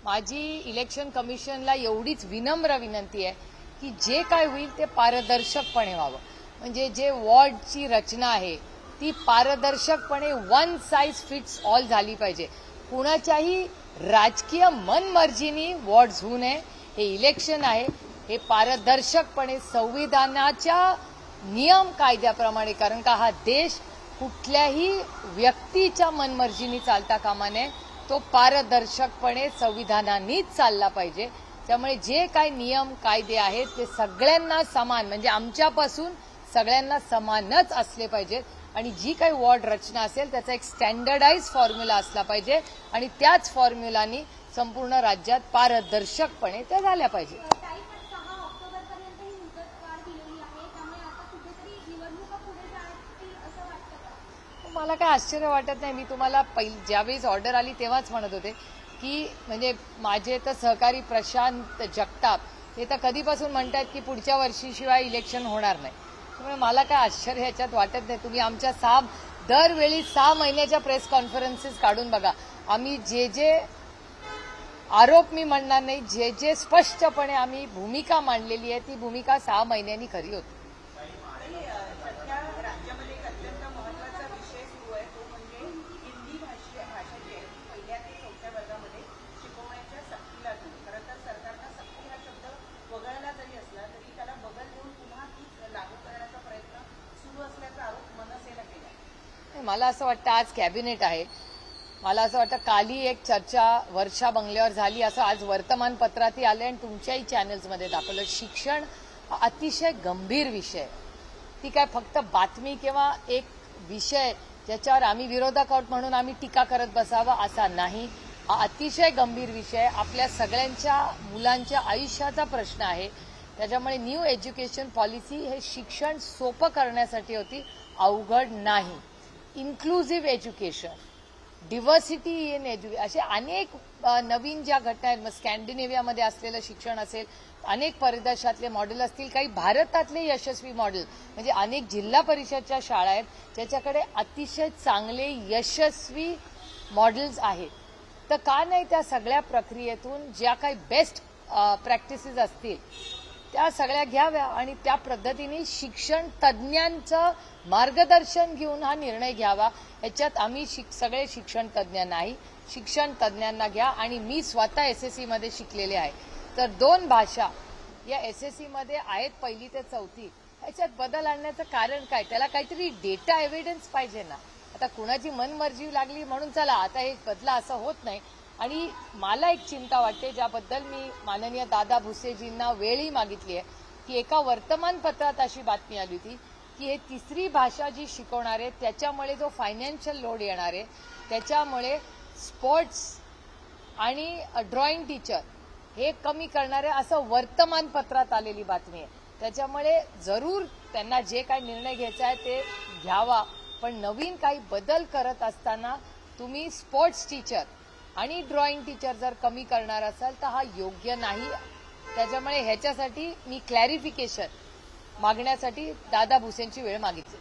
माझी इलेक्शन कमिशनला एवढीच विनम्र विनंती आहे की जे काय होईल ते पारदर्शकपणे व्हावं. म्हणजे जे वॉर्डची रचना आहे ती पारदर्शकपणे वन साइज फिट्स ऑल झाली पाहिजे. कुणाच्याही राजकीय मनमर्जीनी वॉर्ड्स होऊ नये. हे इलेक्शन आहे, हे पारदर्शकपणे संविधानाच्या नियम कायद्याप्रमाणे, कारण का हा देश कुठल्याही व्यक्तीच्या मनमर्जीनी चालता कामा नये. तो पारदर्शकपणे संविधानानेच चालला पाहिजे. त्यामुळे जे काही नियम कायदे आहेत ते सगळ्यांना समान, म्हणजे आमच्यापासून सगळ्यांना समानच असले पाहिजेत. आणि जी काही वॉर्ड रचना असेल त्याचा एक स्टँडर्डाइज फॉर्म्युला असला पाहिजे आणि त्याच फॉर्म्युलानी संपूर्ण राज्यात पारदर्शकपणे त्या झाल्या पाहिजे. मला काय आश्चर्य वाटत नाही. मी तुम्हाला ज्यावेळेस ऑर्डर आली तेव्हाच म्हणत होते की म्हणजे माझे तर सहकारी प्रशांत जगताप हे तर कधीपासून म्हणतात की पुढच्या वर्षीशिवाय इलेक्शन होणार नाही. त्यामुळे मला काय आश्चर्य ह्याच्यात वाटत नाही. तुम्ही आमच्या दरवेळी 6 महिन्याच्या प्रेस कॉन्फरन्सेस काढून बघा. आम्ही जे आरोप मी म्हणणार नाही, जे स्पष्टपणे आम्ही भूमिका मांडलेली आहे ती भूमिका 6 महिन्यांनी खरी होती. मला असं वाटतं आज कॅबिनेट आहे. मला असं वाटतं कालही एक चर्चा वर्षा बंगल्यावर झाली, असं आज वर्तमानपत्रातही आलं आणि तुमच्याही चॅनल्समध्ये दाखवलं. शिक्षण हा अतिशय गंभीर विषय. ती काय फक्त बातमी किंवा एक विषय ज्याच्यावर आम्ही विरोधक आहोत म्हणून आम्ही टीका करत बसावा असा नाही. हा अतिशय गंभीर विषय आपल्या सगळ्यांच्या मुलांच्या आयुष्याचा प्रश्न आहे. त्याच्यामुळे न्यू एज्युकेशन पॉलिसी हे शिक्षण सोपं करण्यासाठी होती, अवघड नाही. इन्क्लुझिव्ह एज्युकेशन, डिव्हर्सिटी इन एज्युकेशन, असे अनेक नवीन ज्या घटना आहेत. मग स्कॅन्डिनेव्हियामध्ये असलेलं शिक्षण असेल, अनेक परदेशातले मॉडेल असतील, काही भारतातले यशस्वी मॉडेल, म्हणजे अनेक जिल्हा परिषदच्या शाळा आहेत ज्याच्याकडे अतिशय चांगले यशस्वी मॉडेल्स आहेत. तर का नाही त्या सगळ्या प्रक्रियेतून ज्या काही बेस्ट प्रॅक्टिसेस असतील त्या सगळ्या घ्याव्या आणि त्या पद्धतीने शिक्षण तज्ज्ञांचं मार्गदर्शन घेऊन हा निर्णय घ्यावा. याच्यात आम्ही सगळे शिक्षण तज्ज्ञ नाही. शिक्षण तज्ज्ञांना घ्या. आणि मी स्वतः एसएससी मध्ये शिकलेले आहे. तर 2 भाषा या एसएससी मध्ये आहेत, 1ली ते 4थी. याच्यात बदल आणण्याचं कारण काय? त्याला काहीतरी डेटा एव्हिडन्स पाहिजे ना. आता कुणाची मनमर्जी लागली म्हणून चला आता हे बदला, असं होत नाही. आणि मला एक चिंता वाटते ज्याबद्दल मी माननीय दादा भुसेजींना वेळही मागितली आहे की एका वर्तमानपत्रात अशी बातमी आली होती की हे 3री भाषा जी शिकवणार आहे त्याच्यामुळे जो फायनान्शियल लोड येणार आहे त्याच्यामुळे स्पोर्ट्स आणि ड्रॉइंग टीचर हे कमी करणार आहे, असं वर्तमानपत्रात आलेली बातमी आहे. त्याच्यामुळे जरूर त्यांना जे काही निर्णय घ्यायचा आहे ते घ्यावा, पण नवीन काही बदल करत असताना तुम्ही स्पोर्ट्स टीचर आणि ड्रॉइंग टीचर जर कमी करणार असाल तर हा योग्य नाही. त्याच्यामुळे ह्याच्यासाठी मी क्लॅरिफिकेशन मागण्यासाठी दादा भुसेंची वेळ मागितली.